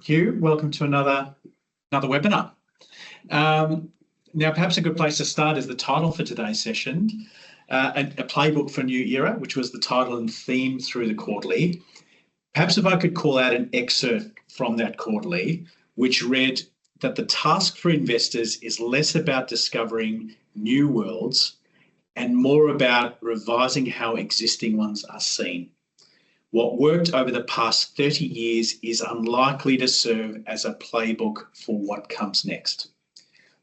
Hugh, welcome to another webinar. Now, perhaps a good place to start is the title for today's session, a playbook for a new era, which was the title and theme through the quarterly. Perhaps if I could call out an excerpt from that quarterly, which read that the task for investors is less about discovering new worlds and more about revising how existing ones are seen. What worked over the past 30 years is unlikely to serve as a playbook for what comes next.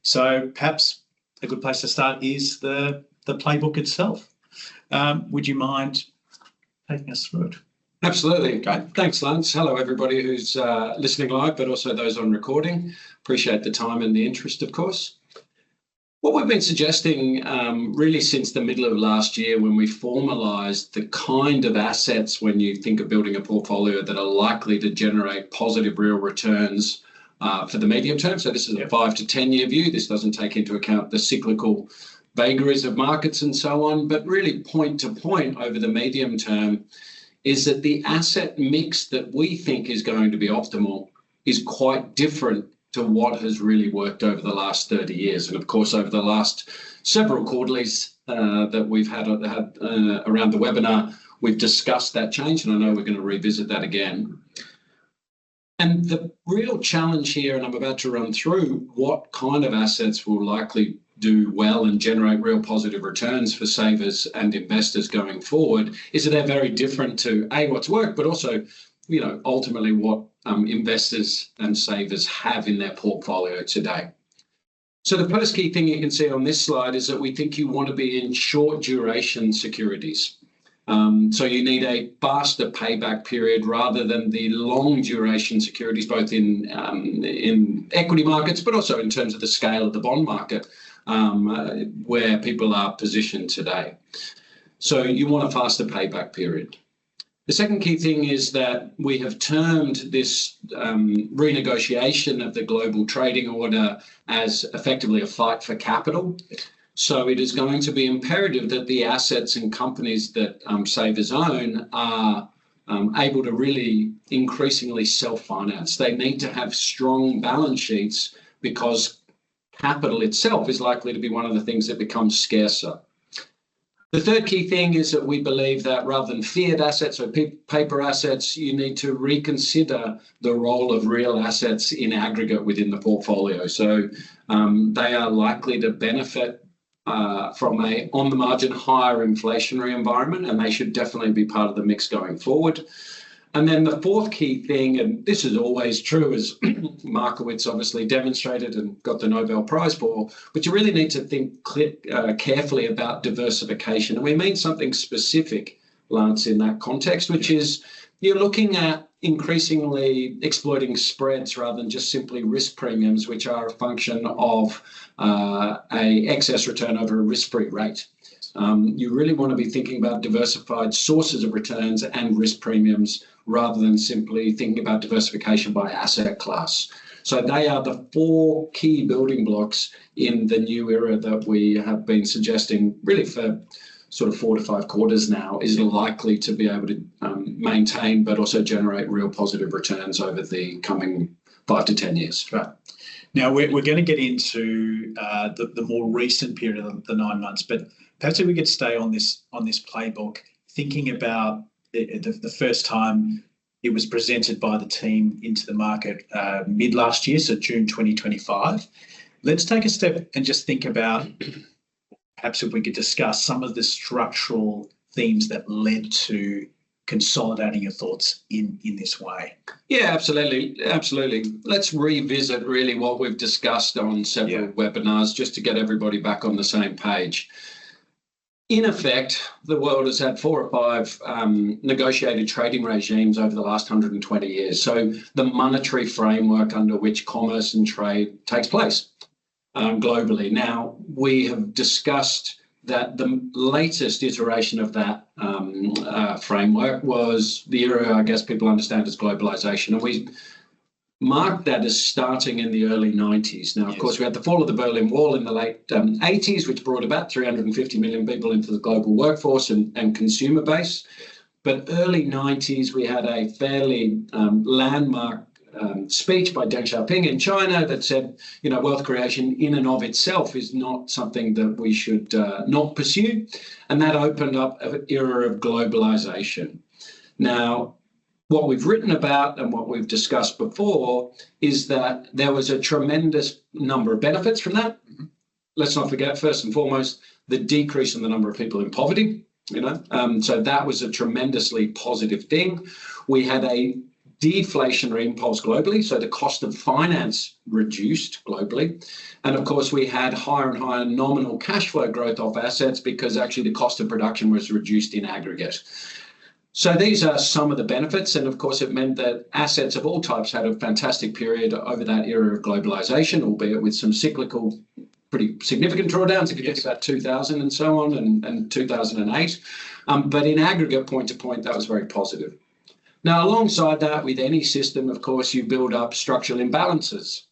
So perhaps a good place to start is the playbook itself. Would you mind taking us through it? Absolutely. Great. Thanks, Lance. Hello, everybody who's listening live, but also those on recording. Appreciate the time and the interest, of course. What we've been suggesting really since the middle of last year, when we formalised the kind of assets when you think of building a portfolio that are likely to generate positive real returns for the medium term. So this is a 5 to 10 year view. This doesn't take into account the cyclical vagaries of markets and so on, but really point to point over the medium term is that the asset mix that we think is going to be optimal is quite different to what has really worked over the last 30 years. And of course, over the last several quarterlies that we've had around the webinar, we've discussed that change, and I know we're going to revisit that again. And the real challenge here, and I'm about to run through what kind of assets will likely do well and generate real positive returns for savers and investors going forward, is that they're very different to what's worked, but also, ultimately what investors and savers have in their portfolio today. So the first key thing you can see on this slide is that we think you want to be in short duration securities. So you need a faster payback period rather than the long duration securities, both in equity markets, but also in terms of the scale of the bond market, where people are positioned today. So you want a faster payback period. The second key thing is that we have termed this renegotiation of the global trading order as effectively a fight for capital. So it is going to be imperative that the assets and companies that savers own are able to really increasingly self-finance. They need to have strong balance sheets because capital itself is likely to be one of the things that becomes scarcer. The third key thing is that we believe that rather than fiat assets or paper assets, you need to reconsider the role of real assets in aggregate within the portfolio. So they are likely to benefit from a on the margin higher inflationary environment, and they should definitely be part of the mix going forward. And then the fourth key thing, and this is always true, as Markowitz obviously demonstrated and got the Nobel Prize for, but you really need to think carefully about diversification. And we mean something specific, Lance, in that context, which is you're looking at increasingly exploiting spreads rather than just simply risk premiums, which are a function of a excess return over a risk-free rate. You really want to be thinking about diversified sources of returns and risk premiums rather than simply thinking about diversification by asset class. So they are the four key building blocks in the new era that we have been suggesting really for sort of 4 to 5 quarters now is likely to be able to maintain but also generate real positive returns over the coming 5 to 10 years. Right. Now, we're going to get into the more recent period of the 9 months, but perhaps if we could stay on this playbook, thinking about the first time it was presented by the team into the market mid last year, so June 2025. Let's take a step and just think about, perhaps if we could discuss some of the structural themes that led to consolidating your thoughts in this way. Yeah, absolutely. Let's revisit really what we've discussed on several webinars just to get everybody back on the same page. In effect, the world has had 4 or 5 negotiated trading regimes over the last 120 years. So the monetary framework under which commerce and trade takes place globally. Now, we have discussed that the latest iteration of that framework was the era, I guess people understand as globalisation. And we marked that as starting in the early 90s. Now, of course, we had the fall of the Berlin Wall in the late 80s, which brought about 350 million people into the global workforce and consumer base. But early 90s, we had a fairly landmark speech by Deng Xiaoping in China that said, wealth creation in and of itself is not something that we should not pursue. And that opened up an era of globalisation. Now, what we've written about and what we've discussed before is that there was a tremendous number of benefits from that. Let's not forget, first and foremost, the decrease in the number of people in poverty. So that was a tremendously positive thing. We had a deflationary impulse globally, so the cost of finance reduced globally. And of course, we had higher and higher nominal cash flow growth of assets because actually the cost of production was reduced in aggregate. So these are some of the benefits. And of course, it meant that assets of all types had a fantastic period over that era of globalization, albeit with some cyclical, pretty significant drawdowns, if you think about 2000 and so on, and 2008. But in aggregate, point to point, that was very positive. Now, alongside that, with any system, of course, you build up structural imbalances.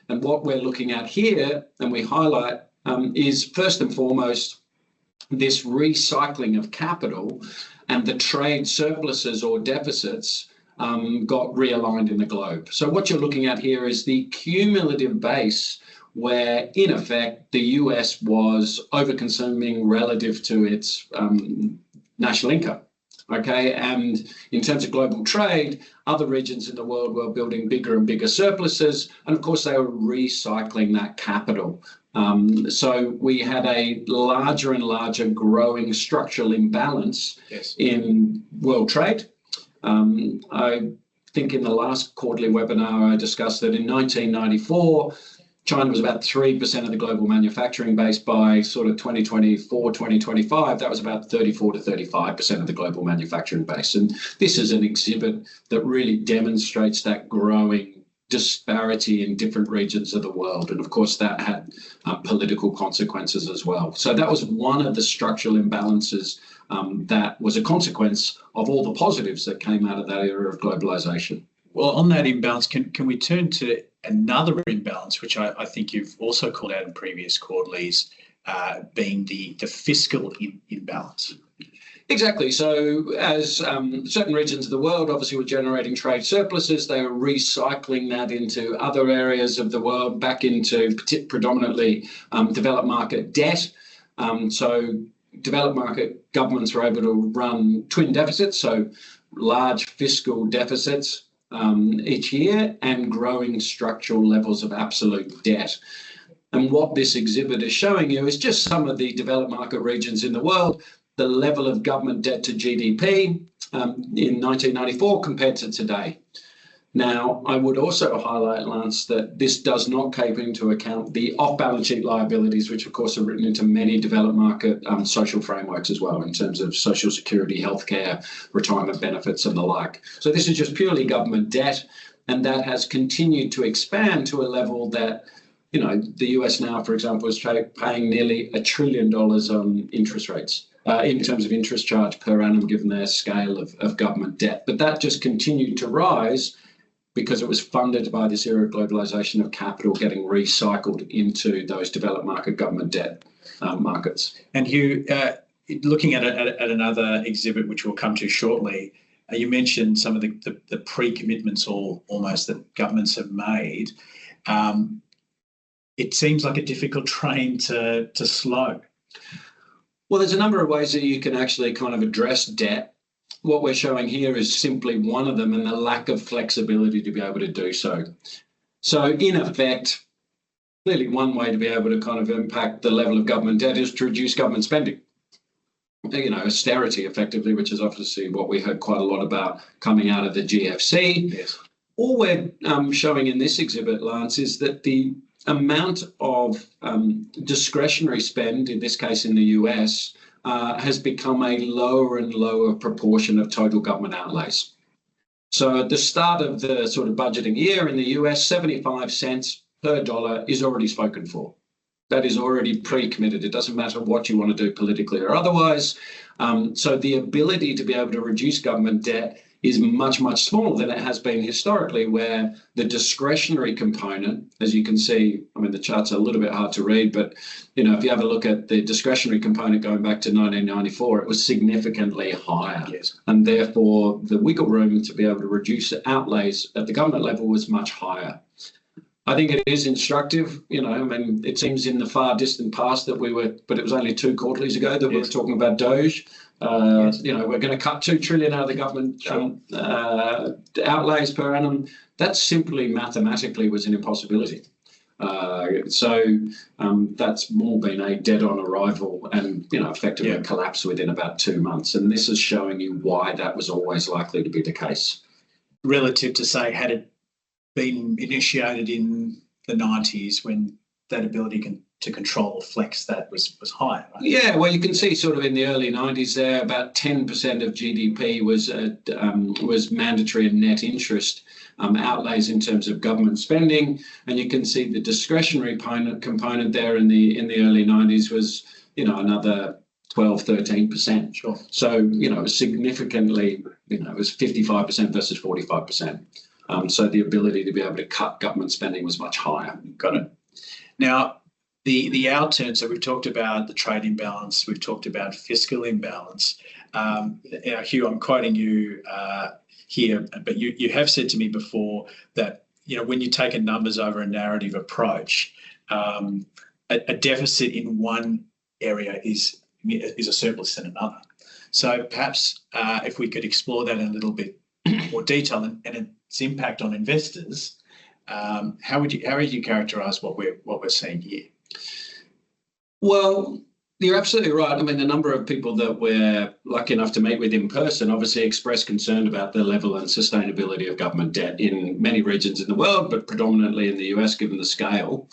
And what we're looking at here, and we highlight, is first and foremost, this recycling of capital and the trade surpluses or deficits got realigned in the globe. So what you're looking at here is the cumulative base where, in effect, the US was overconsuming relative to its national income. Okay, and in terms of global trade, other regions in the world were building bigger and bigger surpluses, and of course they were recycling that capital. So we had a larger and larger growing structural imbalance in world trade. I think in the last quarterly webinar I discussed that in 1994, China was about 3% of the global manufacturing base. By sort of 2024, 2025, that was about 34 to 35% of the global manufacturing base. And this is an exhibit that really demonstrates that growing disparity in different regions of the world. And of course, that had political consequences as well. So that was one of the structural imbalances that was a consequence of all the positives that came out of that era of globalization. Well, on that imbalance, can we turn to another imbalance, which I think you've also called out in previous quarterlies, being the fiscal imbalance? Exactly. So as certain regions of the world obviously were generating trade surpluses, they were recycling that into other areas of the world, back into predominantly developed market debt. So developed market governments were able to run twin deficits, so large fiscal deficits each year, and growing structural levels of absolute debt. And what this exhibit is showing you is just some of the developed market regions in the world, the level of government debt to GDP in 1994 compared to today. Now, I would also highlight, Lance, that this does not take into account the off-balance sheet liabilities, which of course are written into many developed market social frameworks as well, in terms of social security, healthcare, retirement benefits and the like. So this is just purely government debt, and that has continued to expand to a level that, the US now, for example, is paying nearly $1 trillion on interest rates. In terms of interest charge per annum, given their scale of government debt. But that just continued to rise because it was funded by this era of globalization of capital getting recycled into those developed market government debt markets. And Hugh, looking at another exhibit, which we'll come to shortly, you mentioned some of the pre-commitments almost that governments have made. It seems like a difficult train to slow. Well, there's a number of ways that you can actually kind of address debt. What we're showing here is simply one of them, and the lack of flexibility to be able to do so. So in effect, clearly one way to be able to kind of impact the level of government debt is to reduce government spending. Austerity effectively, which is obviously what we heard quite a lot about coming out of the GFC. Yes. All we're showing in this exhibit, Lance, is that the amount of discretionary spend, in this case in the US, has become a lower and lower proportion of total government outlays. So at the start of the sort of budgeting year in the US, 75 cents per dollar is already spoken for. That is already pre-committed. It doesn't matter what you want to do politically or otherwise. So the ability to be able to reduce government debt is much, much smaller than it has been historically, where the discretionary component, as you can see, I mean, the chart's a little bit hard to read, but, you know, if you have a look at the discretionary component going back to 1994, it was significantly higher. Yes. And therefore, the wiggle room to be able to reduce outlays at the government level was much higher. I think it is instructive, you know, I mean, it seems in the far distant past that but it was only 2 quarterlies ago that we were talking about Doge. You know, we're going to cut 2 trillion out of the government outlays per annum. That simply mathematically was an impossibility. That's more been a dead-on arrival and, you know, effectively a collapse within about 2 months. And this is showing you why that was always likely to be the case. Relative to, say, had it been initiated in the 90s when that ability to control or flex that was higher, right? Yeah, well, you can see sort of in the early 90s there, about 10% of GDP was mandatory and net interest outlays in terms of government spending, and you can see the discretionary component there in the early 90s was, you know, another 12-13%. Sure. So, you know, significantly, you know, it was 55% versus 45%. So the ability to be able to cut government spending was much higher. Got it. Now, the outturn, so we've talked about the trade imbalance, we've talked about fiscal imbalance. You know, Hugh, I'm quoting you here, but you have said to me before that, you know, when you take a numbers over a narrative approach, a deficit in one area is a surplus in another. So perhaps if we could explore that in a little bit more detail and its impact on investors, how would you characterise what we're seeing here? Well, you're absolutely right. I mean, the number of people that we're lucky enough to meet with in person obviously express concern about the level and sustainability of government debt in many regions in the world, but predominantly in the US, given the scale.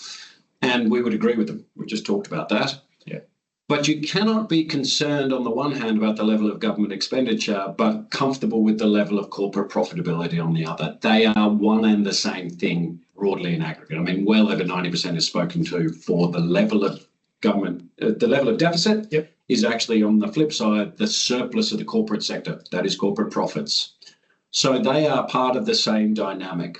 And we would agree with them. We just talked about that. Yeah. But you cannot be concerned on the one hand about the level of government expenditure, but comfortable with the level of corporate profitability on the other. They are one and the same thing broadly in aggregate. I mean, well over 90% is spoken to for the level of government, the level of deficit is actually on the flip side, the surplus of the corporate sector, that is corporate profits. So they are part of the same dynamic.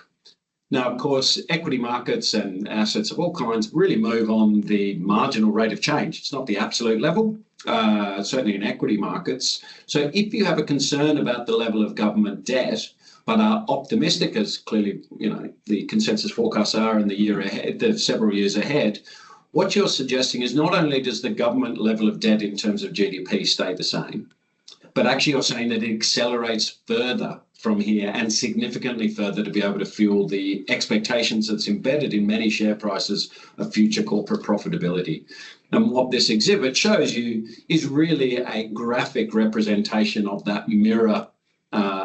Now, of course, equity markets and assets of all kinds really move on the marginal rate of change. It's not the absolute level, certainly in equity markets. So if you have a concern about the level of government debt, but are optimistic, as clearly, you know, the consensus forecasts are in the year ahead, the several years ahead, what you're suggesting is not only does the government level of debt in terms of GDP stay the same, but actually you're saying that it accelerates further from here and significantly further to be able to fuel the expectations that's embedded in many share prices of future corporate profitability. And what this exhibit shows you is really a graphic representation of that mirror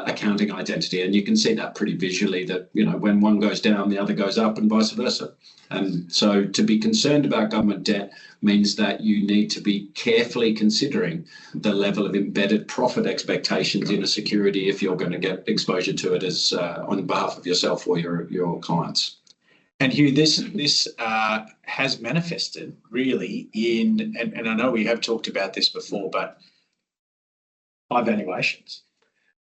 accounting identity. And you can see that pretty visually that, you know, when one goes down, the other goes up and vice versa. And so to be concerned about government debt means that you need to be carefully considering the level of embedded profit expectations in a security if you're going to get exposure to it as on behalf of yourself or your clients. And Hugh, this has manifested really in, and I know we have talked about this before, but high valuations.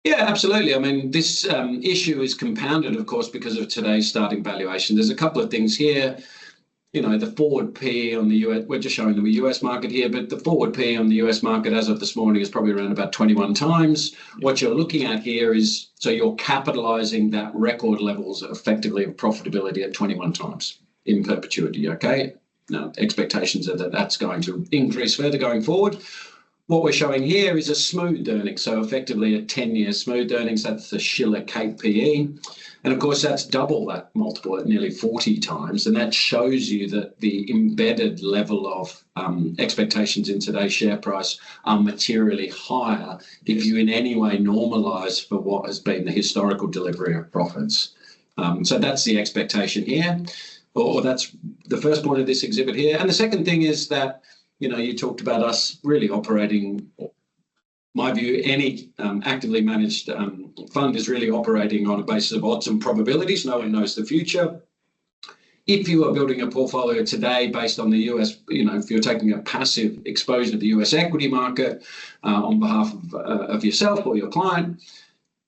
Yeah, absolutely. I mean, this issue is compounded, of course, because of today's starting valuation. There's a couple of things here. You know, the forward P on the US, we're just showing the US market here, but the forward P on the US market as of this morning is probably around about 21 times. What you're looking at here is, so you're capitalizing that record levels effectively of profitability at 21 times in perpetuity, okay? Now, expectations are that that's going to increase further going forward. What we're showing here is a smooth earnings, so effectively a 10-year smooth earnings. That's the Schiller Cape PE. And of course, that's double that multiple at nearly 40 times. And that shows you that the embedded level of expectations in today's share price are materially higher if you in any way normalize for what has been the historical delivery of profits. So that's the expectation here, or that's the first point of this exhibit here. And the second thing is that, you know, you talked about us really operating, my view, any actively managed fund is really operating on a basis of odds and probabilities. No one knows the future. If you are building a portfolio today based on the US, you know, if you're taking a passive exposure to the US equity market on behalf of yourself or your client,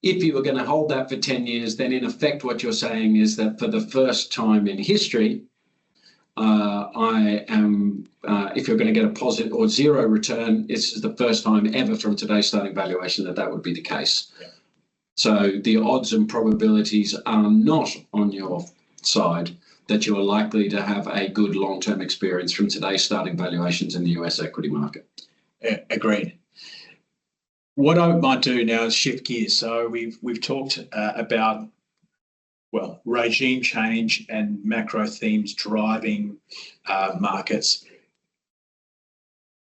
If you were going to hold that for 10 years, then in effect what you're saying is that for the first time in history, if you're going to get a positive or zero return, this is the first time ever from today's starting valuation that would be the case. Yeah. So the odds and probabilities are not on your side that you're likely to have a good long-term experience from today's starting valuations in the US equity market. Agreed. What I might do now is shift gears. So we've talked about, well, regime change and macro themes driving markets.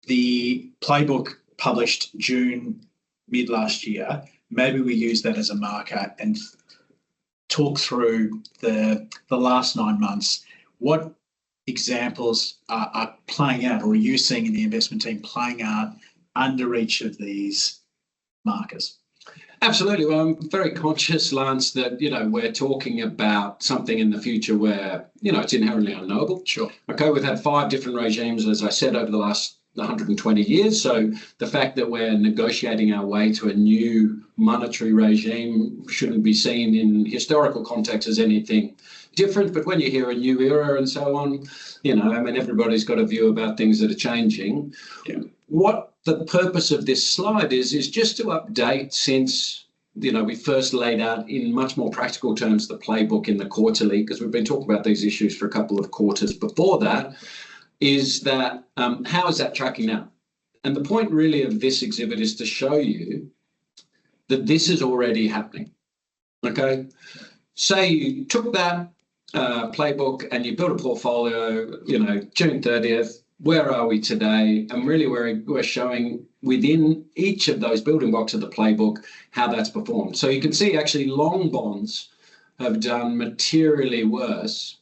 The playbook published June mid last year. Maybe we use that as a marker and talk through the last 9 months. What examples are playing out, or are you seeing in the investment team playing out under each of these markers? Absolutely. Well, I'm very conscious, Lance, that, we're talking about something in the future where, it's inherently unknowable. Sure. Okay, we've had 5 different regimes, as I said, over the last 120 years. So the fact that we're negotiating our way to a new monetary regime shouldn't be seen in historical context as anything different. But when you hear a new era and so on, everybody's got a view about things that are changing. Yeah. What the purpose of this slide is just to update since, we first laid out in much more practical terms the playbook in the quarterly, because we've been talking about these issues for a couple of quarters before that, is that how is that tracking now? And the point really of this exhibit is to show you that this is already happening. Okay, say you took that playbook and you built a portfolio, June 30th, where are we today? And really we're showing within each of those building blocks of the playbook how that's performed. So you can see actually long bonds have done materially worse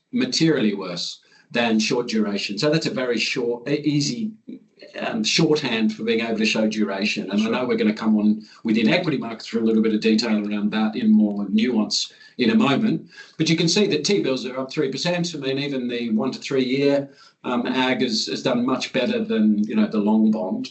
than short duration. So that's a very easy shorthand for being able to show duration. And sure. I know we're going to come on within equity markets for a little bit of detail around that in more nuance in a moment. But you can see that T-bills are up 3%. I mean, even the 1 to 3 year ag has done much better than, the long bond.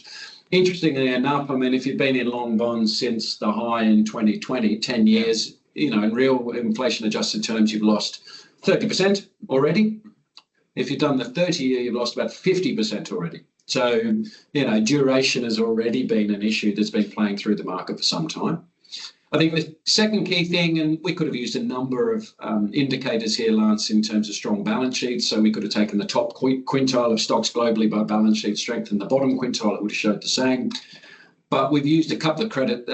Interestingly enough, if you've been in long bonds since the high in 2020, 10 years, in real inflation adjusted terms, you've lost 30% already. If you've done the 30-year, you've lost about 50% already. So, duration has already been an issue that's been playing through the market for some time. I think the second key thing, and we could have used a number of indicators here, Lance, in terms of strong balance sheets. So we could have taken the top quintile of stocks globally by balance sheet strength and the bottom quintile, it would have showed the same. But we've used a couple of credit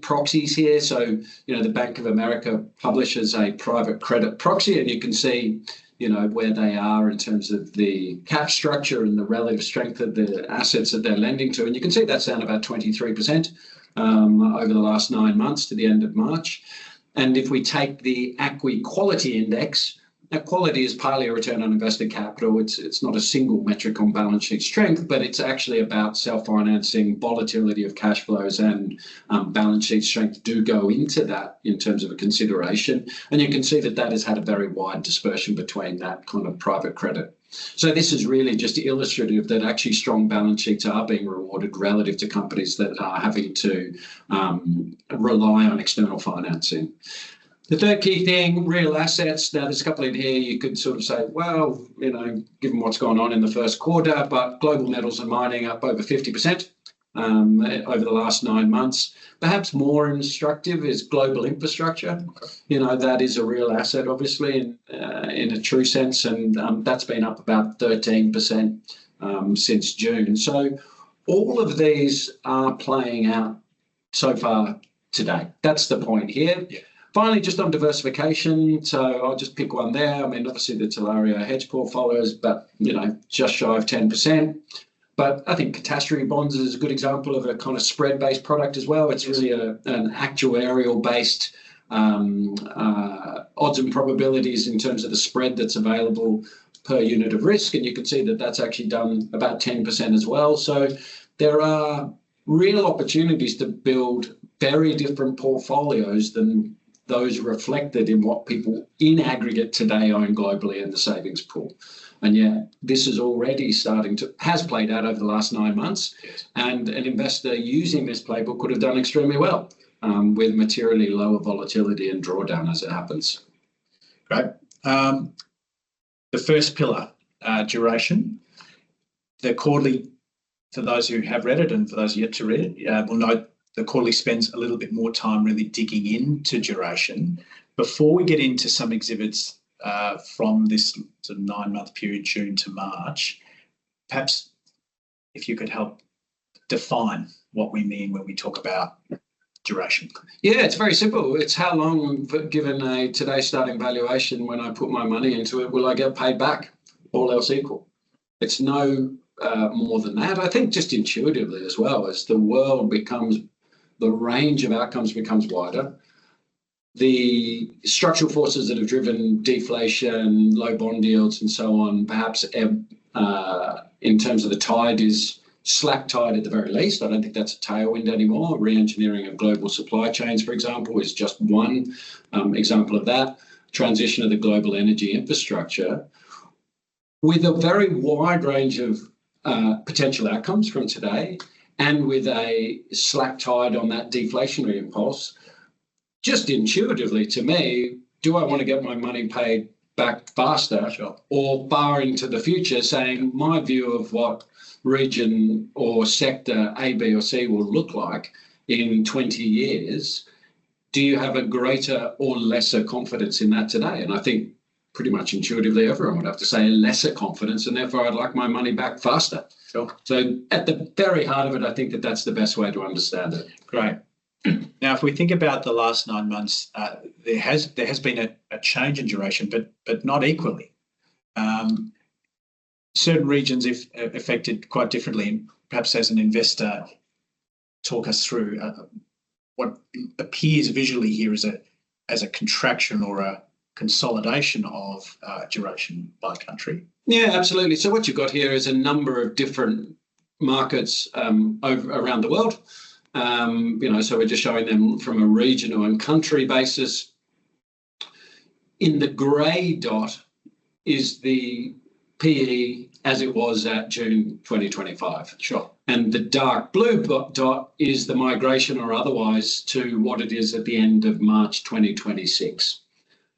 proxies here. So, the Bank of America publishes a private credit proxy, and you can see where they are in terms of the cap structure and the relative strength of the assets that they're lending to. And you can see that's down about 23% over the last 9 months to the end of March. And if we take the ACWI quality index, that quality is partly a return on invested capital. It's not a single metric on balance sheet strength, but it's actually about self-financing, volatility of cash flows, and balance sheet strength do go into that in terms of a consideration. And you can see that has had a very wide dispersion between that kind of private credit. So this is really just illustrative that actually strong balance sheets are being rewarded relative to companies that are having to rely on external financing. The third key thing, real assets. Now, there's a couple in here you could sort of say, well, given what's gone on in the first quarter, but global metals and mining up over 50% over the last 9 months. Perhaps more instructive is global infrastructure. That is a real asset, obviously, in a true sense, and that's been up about 13% since June. So all of these are playing out so far today. That's the point here. Yeah. Finally, just on diversification, so I'll just pick one there. Obviously the Talaria hedge portfolios, but just shy of 10%. But I think catastrophe bonds is a good example of a kind of spread-based product as well. It's really an actuarial-based odds and probabilities in terms of the spread that's available per unit of risk, and you can see that that's actually done about 10% as well. So there are real opportunities to build very different portfolios than those reflected in what people in aggregate today own globally in the savings pool. And yet this is already has played out over the last 9 months. Yes. And an investor using this playbook could have done extremely well. with materially lower volatility and drawdown as it happens. Great. The first pillar, duration. The quarterly, for those who have read it and for those yet to read it, will note the quarterly spends a little bit more time really digging into duration. Before we get into some exhibits from this sort of 9-month period, June to March, perhaps if you could help define what we mean when we talk about duration. Yeah, it's very simple. It's how long, given a today's starting valuation, when I put my money into it, will I get paid back, all else equal? It's no more than that. I think just intuitively as well, as the world becomes, the range of outcomes becomes wider, the structural forces that have driven deflation, low bond yields and so on, perhaps in terms of the tide is slack tide at the very least. I don't think that's a tailwind anymore. Re-engineering of global supply chains, for example, is just one example of that. Transition of the global energy infrastructure with a very wide range of potential outcomes from today, and with a slack tide on that deflationary impulse. Just intuitively to me, do I want to get my money paid back faster? Sure. Or far into the future, saying my view of what region or sector A, B or C will look like in 20 years, do you have a greater or lesser confidence in that today? And I think pretty much intuitively everyone would have to say lesser confidence, and therefore I'd like my money back faster. Sure. So at the very heart of it, I think that that's the best way to understand it. Great. Now, if we think about the last 9 months, there has been a change in duration, but not equally. Certain regions if affected quite differently. And perhaps as an investor, talk us through what appears visually here as a contraction or a consolidation of duration by country. Yeah, absolutely. So what you've got here is a number of different markets around the world. So we're just showing them from a regional and country basis. In the grey dot is the PE as it was at June 2025. Sure. And the dark blue dot is the migration or otherwise to what it is at the end of March 2026.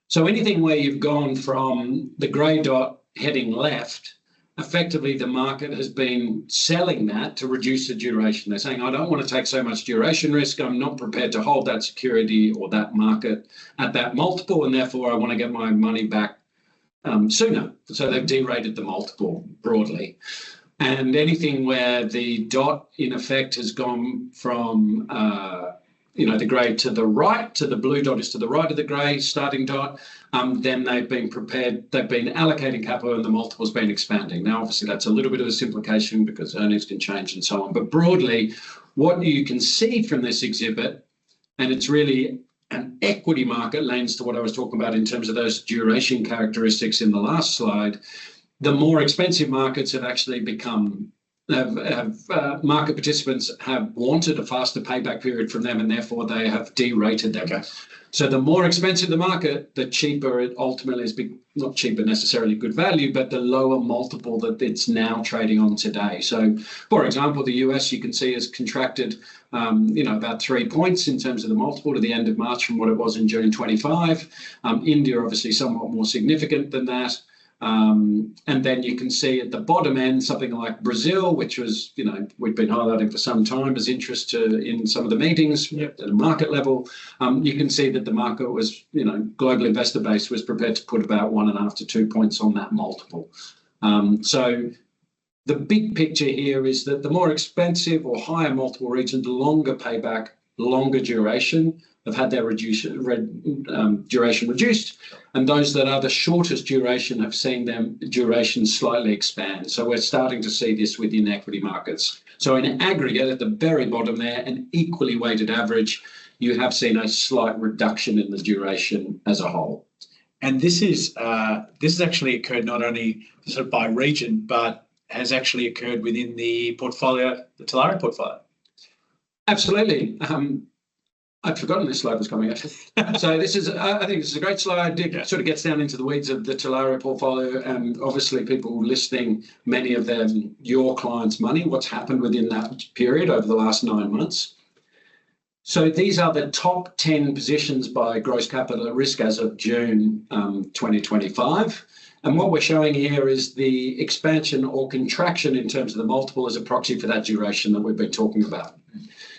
So anything where you've gone from the grey dot heading left, effectively the market has been selling that to reduce the duration. They're saying, I don't want to take so much duration risk. I'm not prepared to hold that security or that market at that multiple, and therefore I want to get my money back sooner. So they've derated the multiple broadly. And anything where the dot in effect has gone from the grey to the right, to the blue dot is to the right of the grey starting dot, then they've been allocating capital and the multiple's been expanding. Now, obviously, that's a little bit of a simplification because earnings can change and so on. But broadly, what you can see from this exhibit, and it's really an equity market lens to what I was talking about in terms of those duration characteristics in the last slide, the more expensive markets have actually become market participants have wanted a faster payback period from them, and therefore they have derated them. Okay. So the more expensive the market, the cheaper it ultimately is. Not cheaper necessarily good value, but the lower multiple that it's now trading on today. So, for example, the US you can see has contracted, about 3 points in terms of the multiple to the end of March from what it was in June 25. India obviously somewhat more significant than that. And then you can see at the bottom end something like Brazil, which was, we've been highlighting for some time as interest in some of the meetings at a market level. You can see that the market was, global investor base was prepared to put about 1.5 to 2 points on that multiple. So the big picture here is that the more expensive or higher multiple region, the longer payback, longer duration, have had their duration reduced, and those that are the shortest duration have seen them duration slightly expand. So we're starting to see this within equity markets. So in aggregate, at the very bottom there, an equally weighted average, you have seen a slight reduction in the duration as a whole. And this has actually occurred not only sort of by region, but has actually occurred within the portfolio, the Talaria portfolio. Absolutely. I'd forgotten this slide was coming up. So this is, I think this is a great slide. It sort of gets down into the weeds of the Talaria portfolio, and obviously people listening, many of them, your clients' money, what's happened within that period over the last 9 months. So these are the top 10 positions by gross capital at risk as of June 2025. And what we're showing here is the expansion or contraction in terms of the multiple as a proxy for that duration that we've been talking about.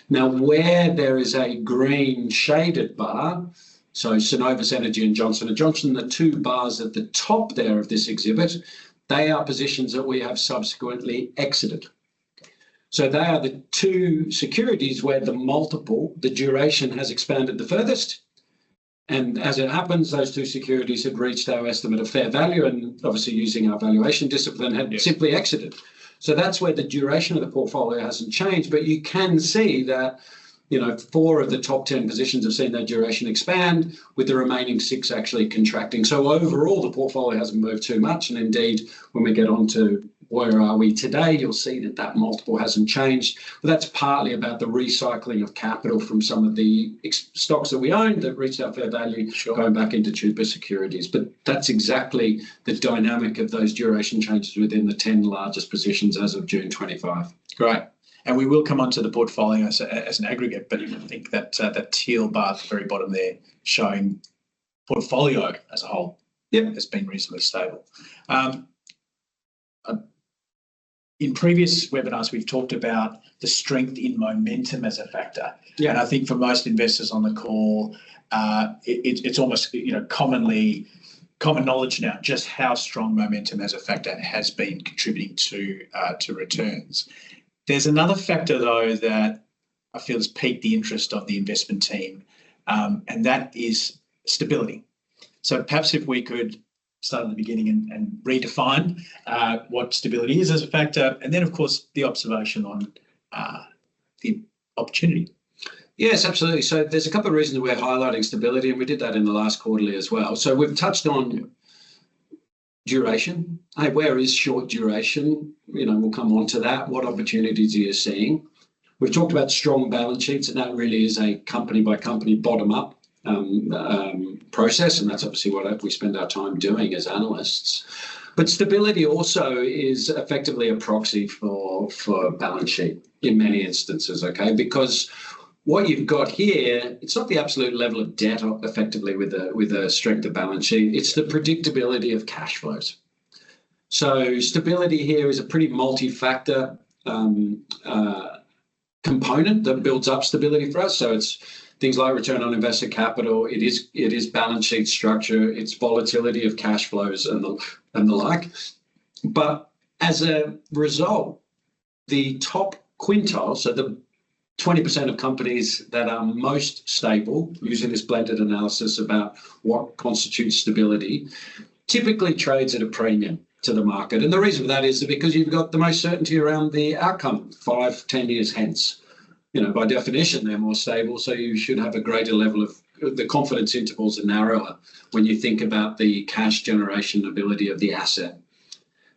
Now, where there is a green shaded bar, so Synovus Energy and Johnson & Johnson, the two bars at the top there of this exhibit, they are positions that we have subsequently exited. So they are the two securities where the multiple, the duration has expanded the furthest. And as it happens, those two securities had reached our estimate of fair value and obviously using our valuation discipline had simply exited. So that's where the duration of the portfolio hasn't changed, but you can see that, 4 of the top 10 positions have seen their duration expand, with the remaining 6 actually contracting. So overall, the portfolio hasn't moved too much. And indeed, when we get on to where are we today, you'll see that that multiple hasn't changed. But that's partly about the recycling of capital from some of the stocks that we owned that reached our fair value, going back into cheaper securities. But that's exactly the dynamic of those duration changes within the 10 largest positions as of June 25. Great. And we will come on to the portfolio as an aggregate, but I think that that teal bar at the very bottom there showing portfolio as a whole has been reasonably stable. In previous webinars, we've talked about the strength in momentum as a factor. Yeah. And I think for most investors on the call, it's almost common knowledge now just how strong momentum as a factor has been contributing to returns. There's another factor, though, that I feel has piqued the interest of the investment team, and that is stability. So perhaps if we could start at the beginning and redefine what stability is as a factor, and then, of course, the observation on the opportunity. Yes, absolutely. So there's a couple of reasons we're highlighting stability, and we did that in the last quarterly as well. So we've touched on duration. Hey, where is short duration? We'll come on to that. What opportunities are you seeing? We've talked about strong balance sheets, and that really is a company by company bottom up process, and that's obviously what we spend our time doing as analysts. But stability also is effectively a proxy for balance sheet in many instances, okay? Because what you've got here, it's not the absolute level of debt effectively with a strength of balance sheet, it's the predictability of cash flows. So stability here is a pretty multi-factor component that builds up stability for us. So it's things like return on invested capital, it is balance sheet structure, it's volatility of cash flows and the like. But as a result, the top quintile, so the 20% of companies that are most stable, using this blended analysis about what constitutes stability, typically trades at a premium to the market. And the reason for that is because you've got the most certainty around the outcome 5-10 years hence. By definition, they're more stable, so you should have a greater level of the confidence intervals are narrower when you think about the cash generation ability of the asset.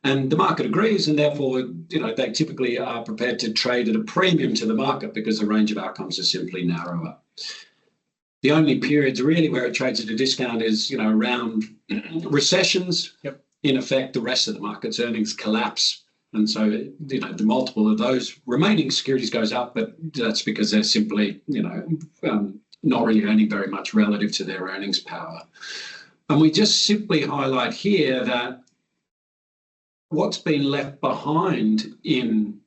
And the market agrees, and therefore, they typically are prepared to trade at a premium to the market because the range of outcomes is simply narrower. The only periods really where it trades at a discount is, around recessions. Yep. In effect, the rest of the market's earnings collapse. And so, the multiple of those remaining securities goes up, but that's because they're simply, not really earning very much relative to their earnings power. And we just simply highlight here that what's been left behind in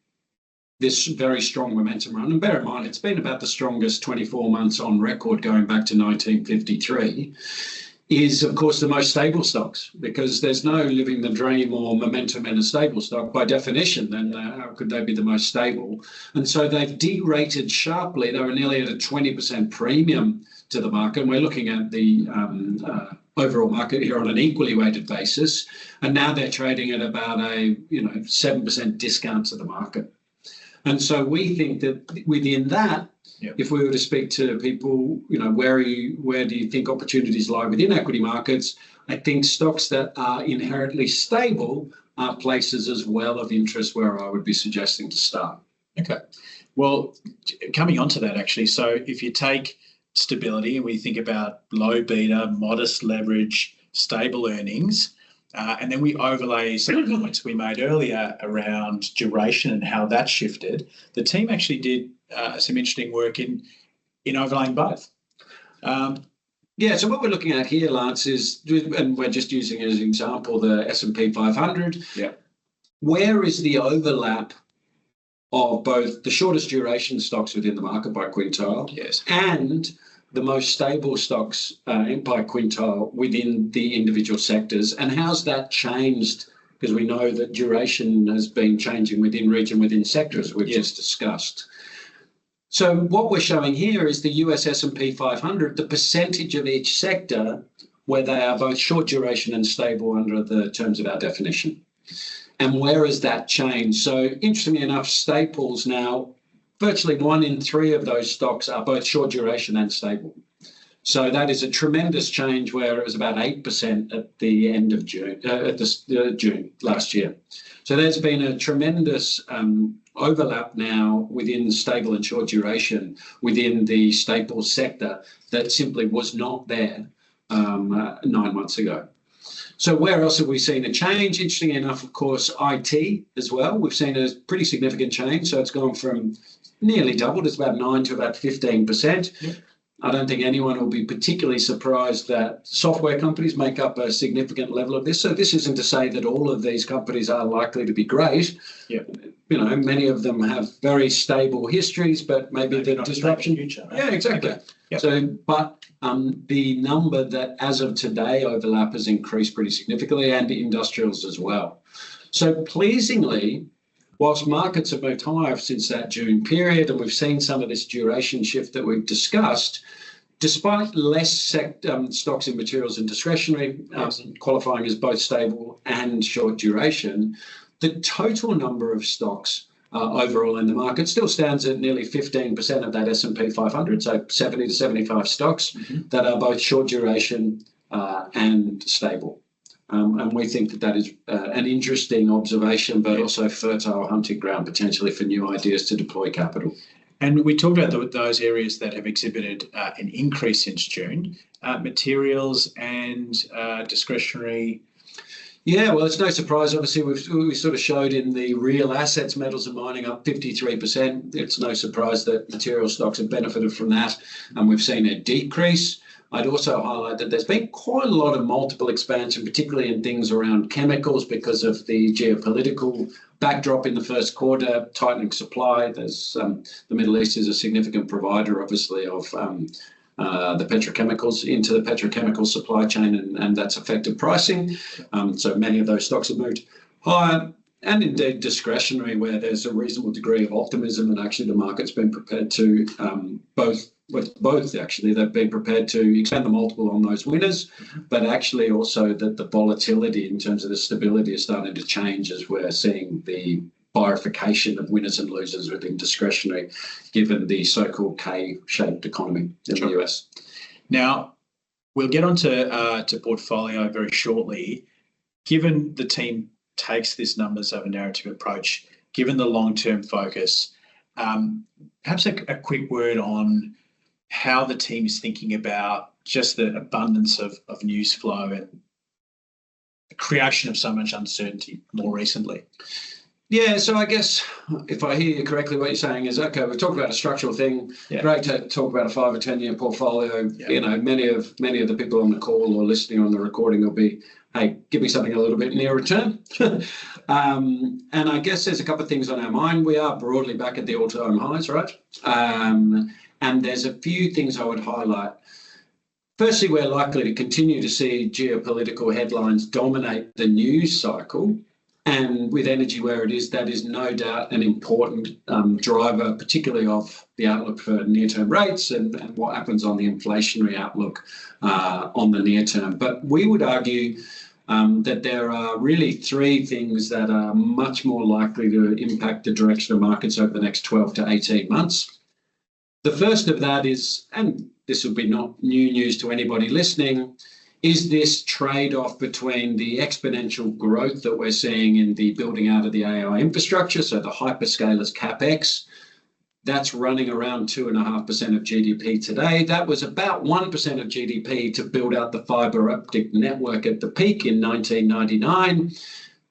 this very strong momentum run, and bear in mind, it's been about the strongest 24 months on record going back to 1953, is, of course, the most stable stocks, because there's no living the dream or momentum in a stable stock. By definition, then how could they be the most stable? And so they've derated sharply. They were nearly at a 20% premium to the market. And we're looking at the overall market here on an equally weighted basis. And now they're trading at about a 7% discount to the market. And so we think that within that, if we were to speak to people, where do you think opportunities lie within equity markets? I think stocks that are inherently stable are places as well of interest where I would be suggesting to start. Okay. Well, coming on to that actually, so if you take stability and we think about low beta, modest leverage, stable earnings, and then we overlay some of the points we made earlier around duration and how that shifted, the team actually did some interesting work in in overlaying both. Yeah, so what we're looking at here, Lance, is, and we're just using as an example the S&P 500. Yeah. Where is the overlap of both the shortest duration stocks within the market by quintile, yes, and the most stable stocks by quintile within the individual sectors, and how's that changed? Because we know that duration has been changing within region, within sectors, we've just discussed. So what we're showing here is the US S&P 500, the percentage of each sector where they are both short duration and stable under the terms of our definition. And where has that changed? So interestingly enough, staples now, virtually 1 in 3 of those stocks are both short duration and stable. So that is a tremendous change, where it was about 8% at the end of June, June last year. So there's been a tremendous overlap now within stable and short duration within the staples sector that simply was not there 9 months ago. So where else have we seen a change? Interestingly enough, of course, IT as well. We've seen a pretty significant change. So it's gone from nearly doubled. It's about 9 to about 15%. Yep. I don't think anyone will be particularly surprised that software companies make up a significant level of this. So this isn't to say that all of these companies are likely to be great. Yeah. You know, many of them have very stable histories, but maybe the disruption. Future, right? Yeah, exactly. Okay. Yep. So, but the number that as of today overlap has increased pretty significantly, and industrials as well. So pleasingly, whilst markets have moved higher since that June period, and we've seen some of this duration shift that we've discussed, despite less stocks in materials and discretionary qualifying as both stable and short duration, the total number of stocks overall in the market still stands at nearly 15% of that S&P 500, so 70 to 75 stocks that are both short duration and stable. And we think that that is an interesting observation, but also fertile hunting ground potentially for new ideas to deploy capital. And we talked about those areas that have exhibited an increase since June, materials and discretionary. Yeah, well, it's no surprise. Obviously, we sort of showed in the real assets, metals and mining up 53%. It's no surprise that material stocks have benefited from that, and we've seen a decrease. I'd also highlight that there's been quite a lot of multiple expansion, particularly in things around chemicals, because of the geopolitical backdrop in the first quarter, tightening supply. There's the Middle East is a significant provider, obviously, of the petrochemicals into the petrochemical supply chain, and that's affected pricing. So many of those stocks have moved higher. And indeed discretionary, where there's a reasonable degree of optimism, and actually the market's been prepared to both actually, they've been prepared to expand the multiple on those winners, but actually also that the volatility in terms of the stability is starting to change as we're seeing the bifurcation of winners and losers within discretionary, given the so-called K-shaped economy in the US. Now, we'll get on to portfolio very shortly. Given the team takes this numbers over narrative approach, given the long-term focus, perhaps a quick word on how the team is thinking about just the abundance of news flow and the creation of so much uncertainty more recently. Yeah, so I guess if I hear you correctly, what you're saying is, okay, we've talked about a structural thing. Yeah. Great to talk about a 5 or 10 year portfolio. Yeah. You know, many of the people on the call or listening on the recording will be, hey, give me something a little bit nearer term. And I guess there's a couple of things on our mind. We are broadly back at the all-time highs, right? And there's a few things I would highlight. Firstly, we're likely to continue to see geopolitical headlines dominate the news cycle. And with energy where it is, that is no doubt an important driver, particularly of the outlook for near-term rates and what happens on the inflationary outlook on the near term. But we would argue that there are really 3 things that are much more likely to impact the direction of markets over the next 12 to 18 months. The first of that is, and this will be not new news to anybody listening, is this trade-off between the exponential growth that we're seeing in the building out of the AI infrastructure, so the hyperscalers CapEx, that's running around 2.5% of GDP today. That was about 1% of GDP to build out the fiber optic network at the peak in 1999.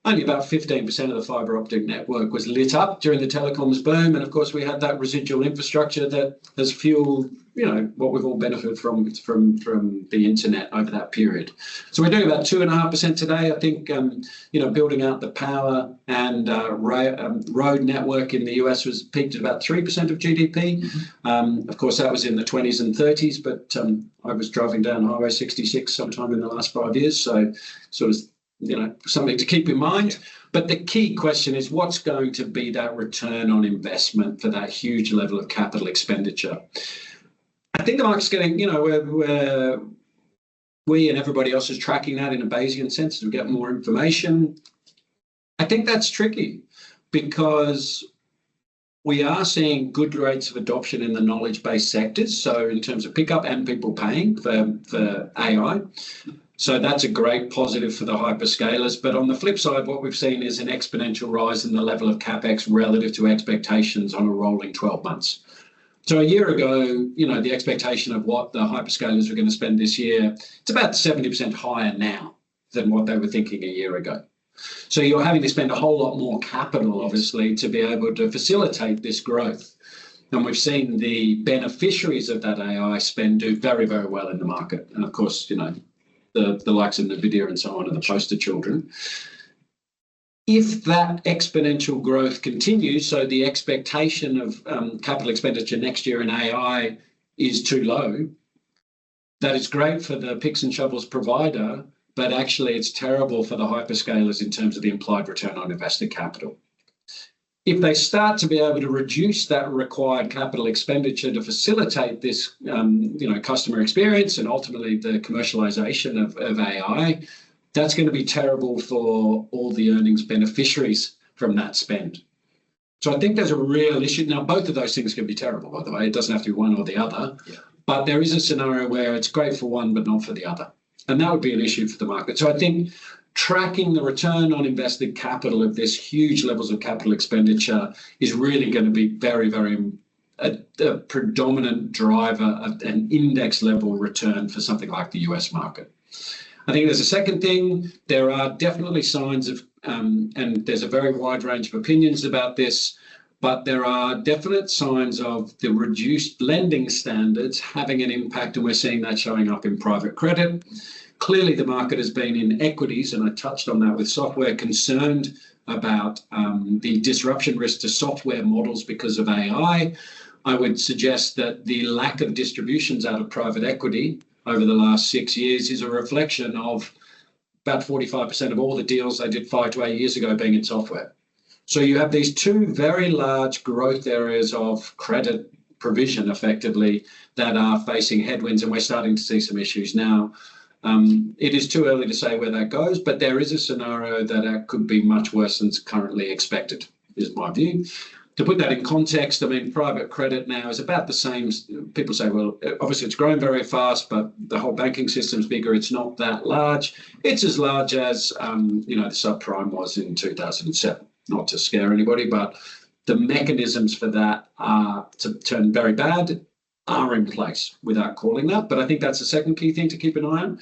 only about 15% of the fibre optic network was lit up during the telecoms boom. And of course, we had that residual infrastructure that has fueled, what we've all benefited from the internet over that period. So we're doing about 2.5% today. I think, building out the power and road network in the US was peaked at about 3% of GDP. Of course, that was in the 20s and 30s, but I was driving down Highway 66 sometime in the last 5 years. So sort of, something to keep in mind. But the key question is, what's going to be that return on investment for that huge level of capital expenditure? I think the market's getting, where we and everybody else is tracking that in a Bayesian sense as we get more information. I think that's tricky because we are seeing good rates of adoption in the knowledge-based sectors. So in terms of pickup and people paying for AI. So that's a great positive for the hyperscalers. But on the flip side, what we've seen is an exponential rise in the level of CapEx relative to expectations on a rolling 12 months. So a year ago, the expectation of what the hyperscalers were going to spend this year, it's about 70% higher now than what they were thinking a year ago. So you're having to spend a whole lot more capital, obviously, to be able to facilitate this growth. And we've seen the beneficiaries of that AI spend do very, very well in the market. And of course, the likes of NVIDIA and so on are the poster children. If that exponential growth continues, so the expectation of capital expenditure next year in AI is too low, that is great for the picks and shovels provider, but actually it's terrible for the hyperscalers in terms of the implied return on invested capital. If they start to be able to reduce that required capital expenditure to facilitate this, customer experience and ultimately the commercialization of AI, that's going to be terrible for all the earnings beneficiaries from that spend. So I think there's a real issue. Now, both of those things can be terrible, by the way. It doesn't have to be one or the other. Yeah. But there is a scenario where it's great for one, but not for the other. And that would be an issue for the market. So I think tracking the return on invested capital of this huge levels of capital expenditure is really going to be very, very a predominant driver of an index level return for something like the US market. I think there's a second thing. There are definitely signs of, and there's a very wide range of opinions about this, but there are definite signs of the reduced lending standards having an impact, and we're seeing that showing up in private credit. Clearly, the market has been in equities, and I touched on that with software, concerned about the disruption risk to software models because of AI. I would suggest that the lack of distributions out of private equity over the last 6 years is a reflection of about 45% of all the deals they did 5 to 8 years ago being in software. So you have these two very large growth areas of credit provision, effectively, that are facing headwinds, and we're starting to see some issues now. It is too early to say where that goes, but there is a scenario that could be much worse than currently expected, is my view. To put that in context, I mean, private credit now is about the same. People say, well, obviously it's growing very fast, but the whole banking system's bigger. It's not that large. It's as large as, the subprime was in 2007. Not to scare anybody, but the mechanisms for that are to turn very bad are in place without calling that. But I think that's the second key thing to keep an eye on.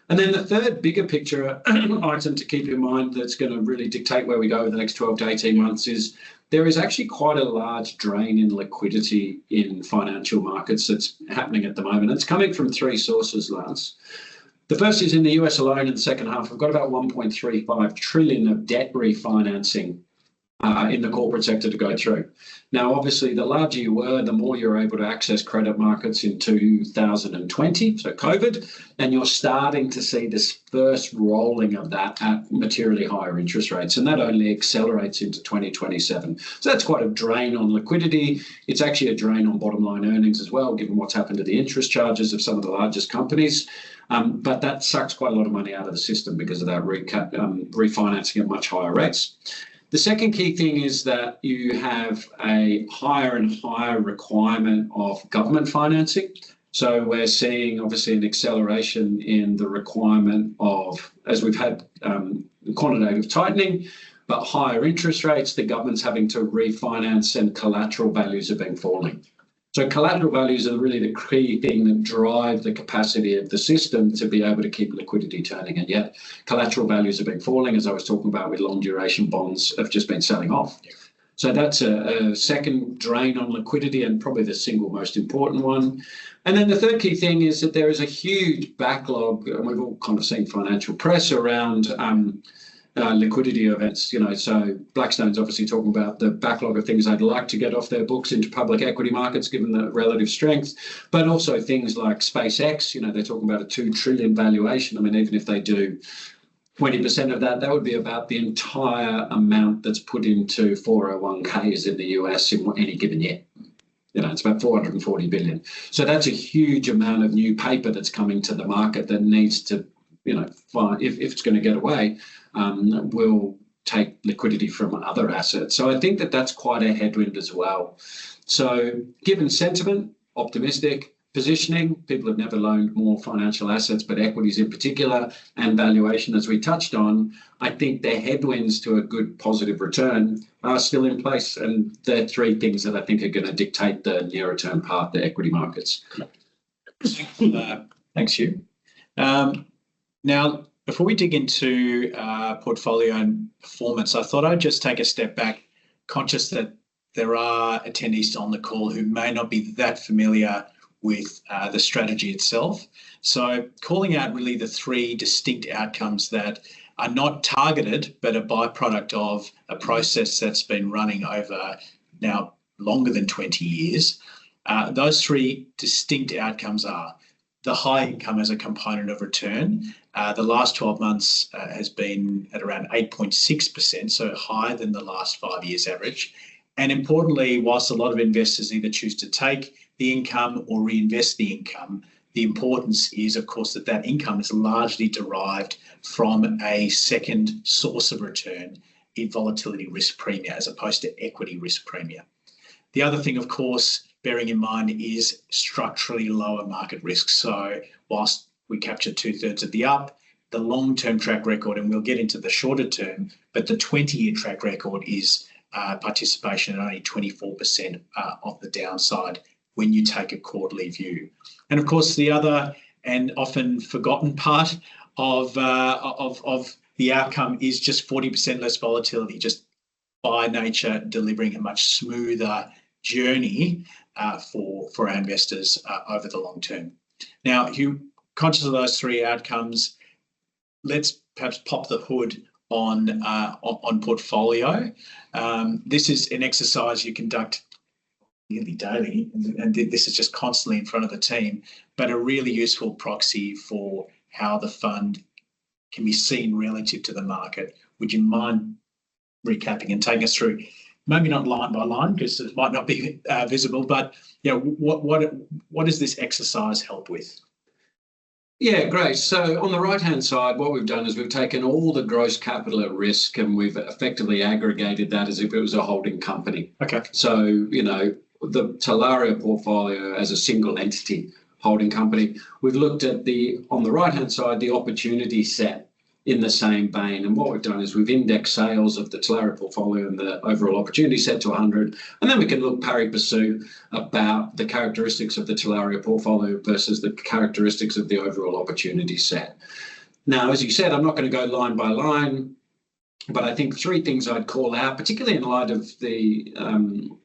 And then the third bigger picture item to keep in mind that's going to really dictate where we go over the next 12 to 18 months is there is actually quite a large drain in liquidity in financial markets that's happening at the moment. It's coming from three sources, Lance. The first is in the US alone in the second half, we've got about 1.35 trillion of debt refinancing in the corporate sector to go through. Now, obviously, the larger you were, the more you're able to access credit markets in 2020, so COVID, and you're starting to see this first rolling of that at materially higher interest rates, and that only accelerates into 2027. So that's quite a drain on liquidity. It's actually a drain on bottom line earnings as well, given what's happened to the interest charges of some of the largest companies. But that sucks quite a lot of money out of the system because of that refinancing at much higher rates. The second key thing is that you have a higher and higher requirement of government financing. So we're seeing obviously an acceleration in the requirement of, as we've had quantitative tightening, but higher interest rates, the government's having to refinance and collateral values have been falling. So collateral values are really the key thing that drive the capacity of the system to be able to keep liquidity turning. And yet collateral values have been falling, as I was talking about with long duration bonds have just been selling off. So that's a second drain on liquidity and probably the single most important one. And then the third key thing is that there is a huge backlog, and we've all kind of seen financial press around liquidity events. So Blackstone's obviously talking about the backlog of things they'd like to get off their books into public equity markets, given the relative strength, but also things like SpaceX. They're talking about a $2 trillion valuation. I mean, even if they do 20% of that, that would be about the entire amount that's put into 401ks in the US in any given year. It's about 440 billion. So that's a huge amount of new paper that's coming to the market that needs to, if it's going to get away, will take liquidity from other assets. So I think that that's quite a headwind as well. So given sentiment, optimistic, positioning, people have never loaned more financial assets, but equities in particular, and valuation, as we touched on, I think the headwinds to a good positive return are still in place. And they're three things that I think are going to dictate the nearer term path to equity markets. Thanks, Hugh. Now, before we dig into portfolio and performance, I thought I'd just take a step back, conscious that there are attendees on the call who may not be that familiar with the strategy itself. So calling out really the three distinct outcomes that are not targeted, but a byproduct of a process that's been running over now longer than 20 years. Those three distinct outcomes are the high income as a component of return. The last 12 months has been at around 8.6%, so higher than the last 5 years average. And importantly, whilst a lot of investors either choose to take the income or reinvest the income, the importance is, of course, that income is largely derived from a second source of return in volatility risk premia as opposed to equity risk premia. The other thing, of course, bearing in mind is structurally lower market risk. So whilst we capture 2/3 of the up, the long-term track record, and we'll get into the shorter term, but the 20-year track record is participation at only 24% of the downside when you take a quarterly view. And of course, the other and often forgotten part of the outcome is just 40% less volatility, just by nature delivering a much smoother journey for our investors over the long term. Now, Hugh, conscious of those three outcomes, let's perhaps pop the hood on portfolio. This is an exercise you conduct nearly daily, and this is just constantly in front of the team, but a really useful proxy for how the fund can be seen relative to the market. Would you mind recapping and taking us through, maybe not line by line because it might not be visible, but what does this exercise help with? Yeah, great. So on the right-hand side, what we've done is we've taken all the gross capital at risk and we've effectively aggregated that as if it was a holding company. Okay. So, the Talaria portfolio as a single entity holding company, we've looked at on the right-hand side, the opportunity set in the same vein. And what we've done is we've indexed sales of the Talaria portfolio and the overall opportunity set to 100. And then we can look pari passu about the characteristics of the Talaria portfolio versus the characteristics of the overall opportunity set. Now, as you said, I'm not going to go line by line, but I think three things I'd call out, particularly in light of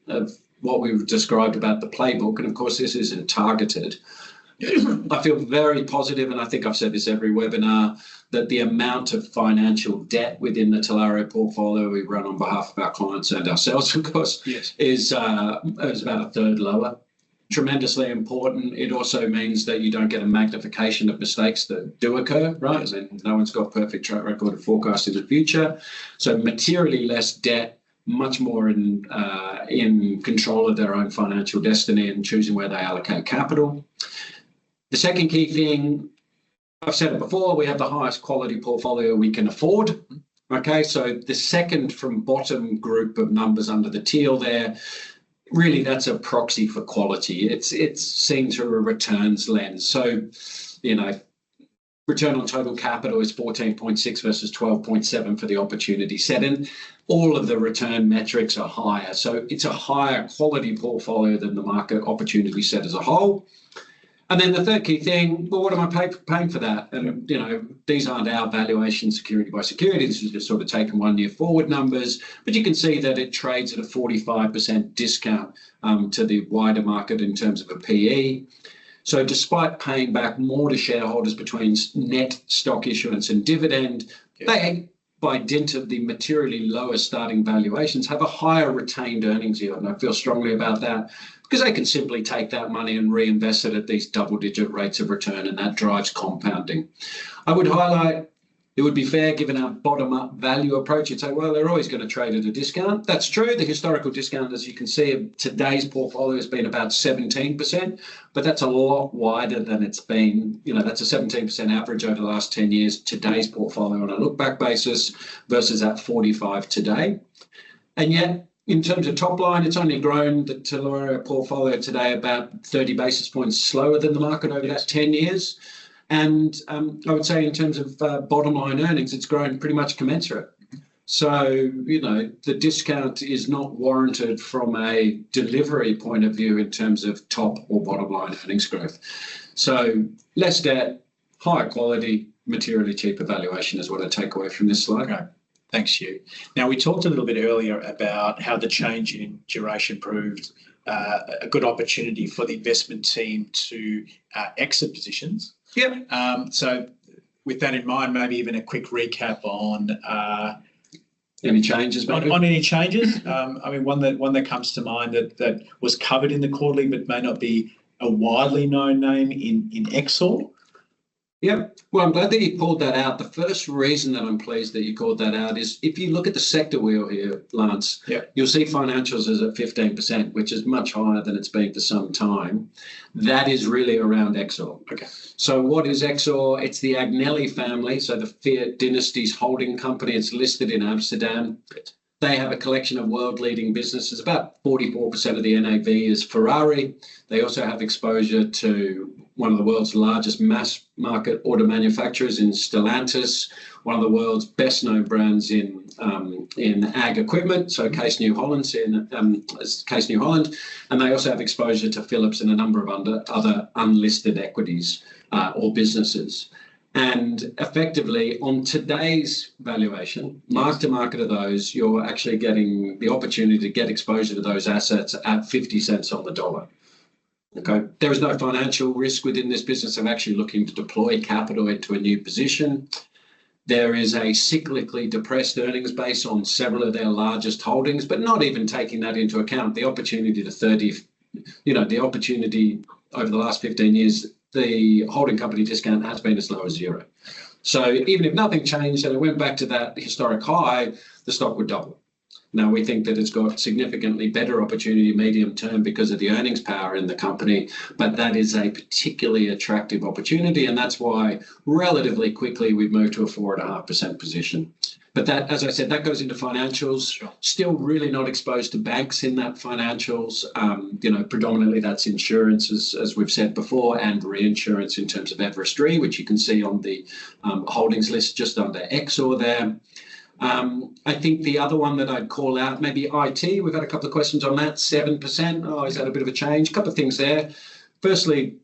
of what we've described about the playbook. And of course, this isn't targeted. I feel very positive, and I think I've said this every webinar, that the amount of financial debt within the Talaria portfolio we run on behalf of our clients and ourselves, of course, yes, is about a third lower. Tremendously important. It also means that you don't get a magnification of mistakes that do occur, right? I mean, no one's got perfect track record of forecasting the future. So materially less debt, much more in control of their own financial destiny and choosing where they allocate capital. The second key thing, I've said it before, we have the highest quality portfolio we can afford. Okay, so the second from bottom group of numbers under the teal there, really that's a proxy for quality. It's seen through a returns lens. So, Return on total capital is 14.6 versus 12.7 for the opportunity set. And all of the return metrics are higher. So it's a higher quality portfolio than the market opportunity set as a whole. And then the third key thing, well, what am I paying for that? And, these aren't our valuation security by security. This is just sort of taking 1 year forward numbers. But you can see that it trades at a 45% discount to the wider market in terms of a PE. So despite paying back more to shareholders between net stock issuance and dividend, they, by dint of the materially lower starting valuations, have a higher retained earnings yield. And I feel strongly about that because they can simply take that money and reinvest it at these double-digit rates of return, and that drives compounding. I would highlight, it would be fair, given our bottom-up value approach, you'd say, well, they're always going to trade at a discount. That's true. The historical discount, as you can see, of today's portfolio has been about 17%, but that's a lot wider than it's been. That's a 17% average over the last 10 years, today's portfolio on a look-back basis versus that 45 today. And yet, in terms of top line, it's only grown the Talaria portfolio today about 30 basis points slower than the market over that 10 years. And I would say in terms of bottom line earnings, it's grown pretty much commensurate. So, the discount is not warranted from a delivery point of view in terms of top or bottom line earnings growth. So less debt, higher quality, materially cheaper valuation is what I take away from this slide. Okay. Thanks, Hugh. Now, we talked a little bit earlier about how the change in duration proved a good opportunity for the investment team to exit positions. Yep. So with that in mind, maybe even a quick recap on any changes, maybe? On any changes. One that comes to mind that was covered in the quarterly but may not be a widely known name in Exor. Yeah, well, I'm glad that you called that out. The first reason that I'm pleased that you called that out is if you look at the sector wheel here, Lance, you'll see financials is at 15%, which is much higher than it's been for some time. That is really around Exor. Okay. So what is Exor? It's the Agnelli family, so the Fiat Dynasty's holding company. It's listed in Amsterdam. They have a collection of world-leading businesses. About 44% of the NAV is Ferrari. They also have exposure to one of the world's largest mass market auto manufacturers in Stellantis, one of the world's best-known brands in ag equipment, so Case New Holland, and they also have exposure to Philips and a number of other unlisted equities or businesses. And effectively, on today's valuation, mark to market of those, you're actually getting the opportunity to get exposure to those assets at 50 cents on the dollar. Okay, there is no financial risk within this business of actually looking to deploy capital into a new position. There is a cyclically depressed earnings base on several of their largest holdings, but not even taking that into account, the opportunity the opportunity over the last 15 years, the holding company discount has been as low as zero. So even if nothing changed and it went back to that historic high, the stock would double. Now, we think that it's got significantly better opportunity medium term because of the earnings power in the company, but that is a particularly attractive opportunity, and that's why relatively quickly we've moved to a 4.5% position. But that, as I said, that goes into financials. Sure. Still really not exposed to banks in that financials. Predominantly that's insurance, as we've said before, and reinsurance in terms of Everest Re, which you can see on the holdings list just under Exor there. I think the other one that I'd call out, maybe IT. We've had a couple of questions on that. 7%. Oh, is that a bit of a change? A couple of things there. Firstly,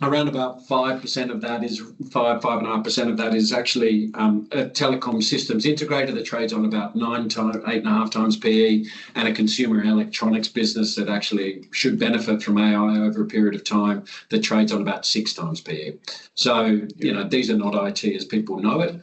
around about 5% of that is 5.5% of that is actually a telecom systems integrator that trades on about 8.5 times PE, and a consumer electronics business that actually should benefit from AI over a period of time that trades on about 6 times PE. So, these are not IT as people know it.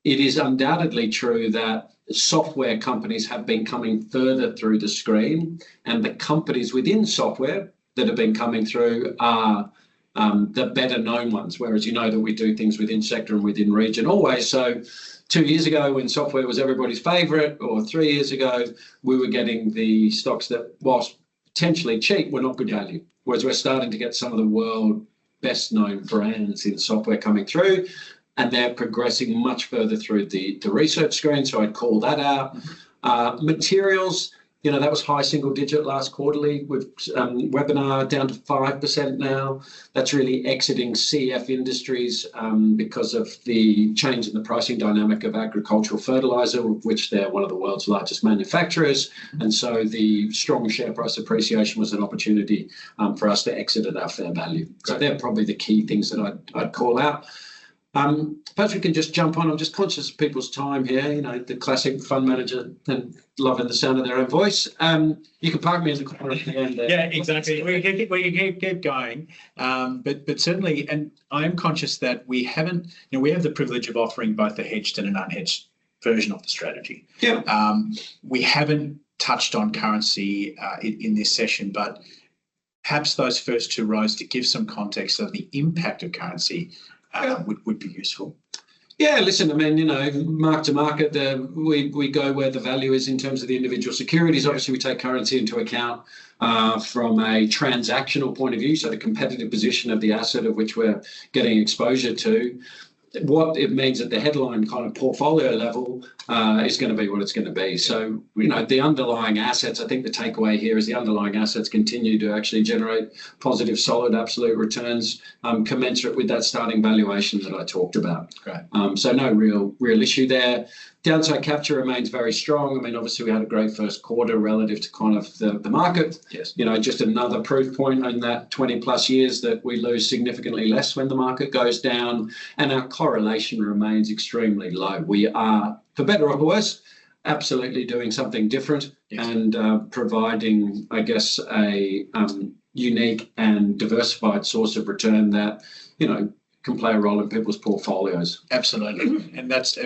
It is undoubtedly true that software companies have been coming further through the screen, and the companies within software that have been coming through are the better known ones, whereas that we do things within sector and within region always. So 2 years ago when software was everybody's favorite, or 3 years ago, we were getting the stocks that, whilst potentially cheap, were not good value. Whereas we're starting to get some of the world best known brands in software coming through, and they're progressing much further through the research screen. So I'd call that out. Materials, that was high single digit last quarterly with webinar down to 5% now. That's really exiting CF industries because of the change in the pricing dynamic of agricultural fertilizer, of which they're one of the world's largest manufacturers. And so the strong share price appreciation was an opportunity for us to exit at our fair value. So they're probably the key things that I'd call out. Perhaps we can just jump on. I'm just conscious of people's time here. The classic fund manager and loving the sound of their own voice. You can park me in the corner at the end there. Yeah, exactly. We can keep going. But certainly, and I am conscious that we haven't, we have the privilege of offering both a hedged and an unhedged version of the strategy. Yeah. We haven't touched on currency in this session, but perhaps those first two rows to give some context of the impact of currency would be useful. Yeah, listen, I mean, mark to market, we go where the value is in terms of the individual securities. Obviously, we take currency into account from a transactional point of view, so the competitive position of the asset of which we're getting exposure to. What it means at the headline kind of portfolio level is going to be what it's going to be. So, the underlying assets, I think the takeaway here is the underlying assets continue to actually generate positive, solid, absolute returns commensurate with that starting valuation that I talked about. Great. So no real issue there. Downside capture remains very strong. I mean, obviously, we had a great first quarter relative to kind of the market. Yes. Just another proof point in that 20 plus years that we lose significantly less when the market goes down, and our correlation remains extremely low. We are, for better or worse, absolutely doing something different. Yes. And providing, I guess, a unique and diversified source of return that, can play a role in people's portfolios. Absolutely. And that's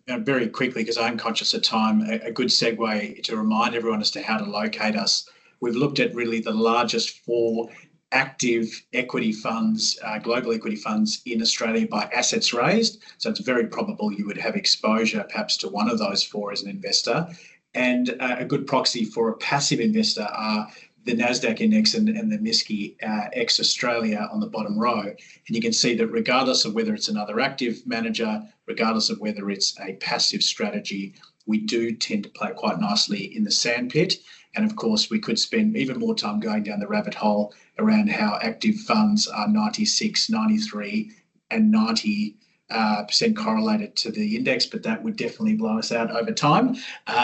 very quickly, because I'm conscious of time, a good segue to remind everyone as to how to locate us. We've looked at really the largest 4 active equity funds, global equity funds in Australia by assets raised. So it's very probable you would have exposure perhaps to one of those 4 as an investor. And a good proxy for a passive investor are the NASDAQ index and the MSCI ex Australia on the bottom row. And you can see that regardless of whether it's another active manager, regardless of whether it's a passive strategy, we do tend to play quite nicely in the sandpit. And of course, we could spend even more time going down the rabbit hole around how active funds are 96, 93 and 90% correlated to the index, but that would definitely blow us out over time.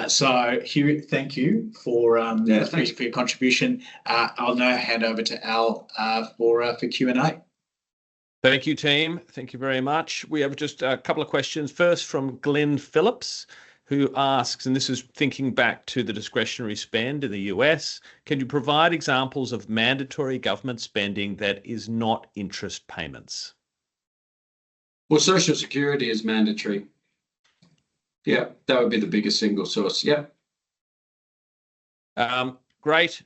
So Hugh, thank you for your contribution. I'll now hand over to Al for Q&A. Thank you, team. Thank you very much. We have just a couple of questions. First from Glenn Phillips, who asks, and this is thinking back to the discretionary spend in the US, can you provide examples of mandatory government spending that is not interest payments? Well, Social Security is mandatory. Yeah, that would be the biggest single source. Yeah. Great.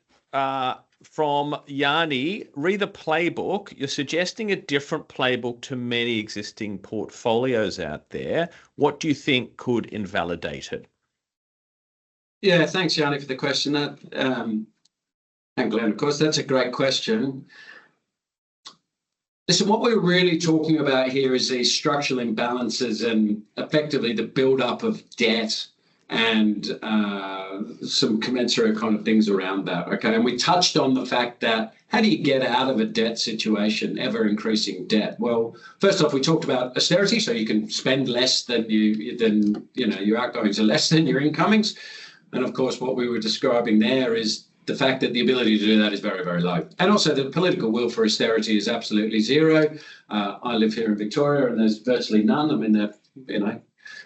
From Yanni, read the playbook. You're suggesting a different playbook to many existing portfolios out there. What do you think could invalidate it? Yeah, thanks, Yanni, for the question. And Glenn, of course, that's a great question. Listen, what we're really talking about here is these structural imbalances and effectively the build-up of debt and some commensurate kind of things around that, okay? And we touched on the fact that how do you get out of a debt situation, ever-increasing debt? Well, first off, we talked about austerity, so you can spend less than your outgoings are less than your incomings. And of course, what we were describing there is the fact that the ability to do that is very, very low. And also the political will for austerity is absolutely zero. I live here in Victoria and there's virtually none. I mean,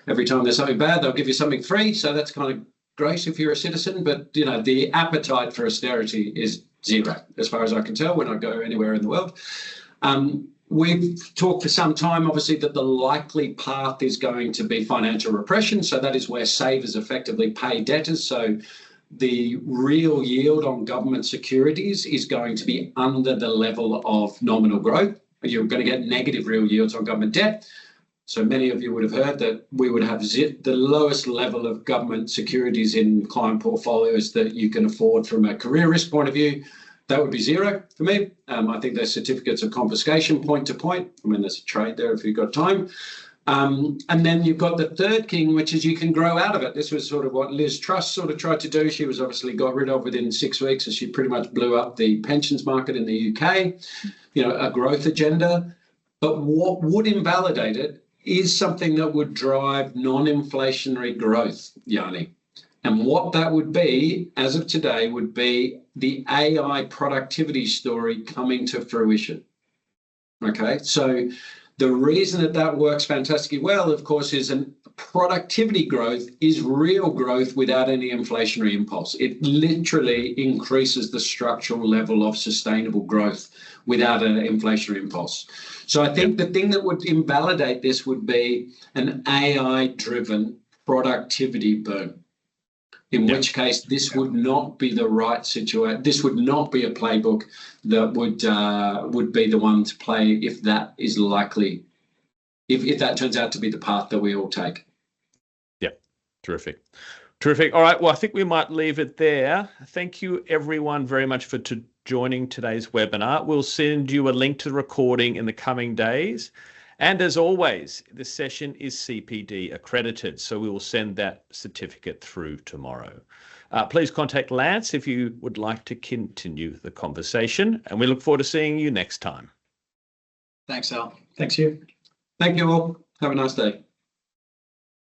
every time there's something bad, they'll give you something free. So that's kind of great if you're a citizen. But, the appetite for austerity is zero, as far as I can tell when I go anywhere in the world. We've talked for some time, obviously, that the likely path is going to be financial repression. So that is where savers effectively pay debtors. So the real yield on government securities is going to be under the level of nominal growth. You're going to get negative real yields on government debt. So many of you would have heard that we would have the lowest level of government securities in client portfolios that you can afford from a career risk point of view. That would be zero for me. I think there's certificates of confiscation point to point. I mean, there's a trade there if you've got time. And then you've got the third king, which is you can grow out of it. This was sort of what Liz Truss sort of tried to do. She was obviously got rid of within 6 weeks, as she pretty much blew up the pensions market in the UK, a growth agenda. But what would invalidate it is something that would drive non-inflationary growth, Yanni. And what that would be, as of today, would be the AI productivity story coming to fruition. Okay, so the reason that works fantastically well, of course, is productivity growth is real growth without any inflationary impulse. It literally increases the structural level of sustainable growth without an inflationary impulse. So I think the thing that would invalidate this would be an AI-driven productivity boom. In which case, this would not be the right situation. This would not be a playbook that would be the one to play if that is likely, if that turns out to be the path that we all take. Yeah, terrific. Terrific. All right, well, I think we might leave it there. Thank you, everyone, very much for joining today's webinar. We'll send you a link to the recording in the coming days. And as always, the session is CPD accredited, so we will send that certificate through tomorrow. Please contact Lance if you would like to continue the conversation, and we look forward to seeing you next time. Thanks, Al. Thanks, you. Thank you all. Have a nice day.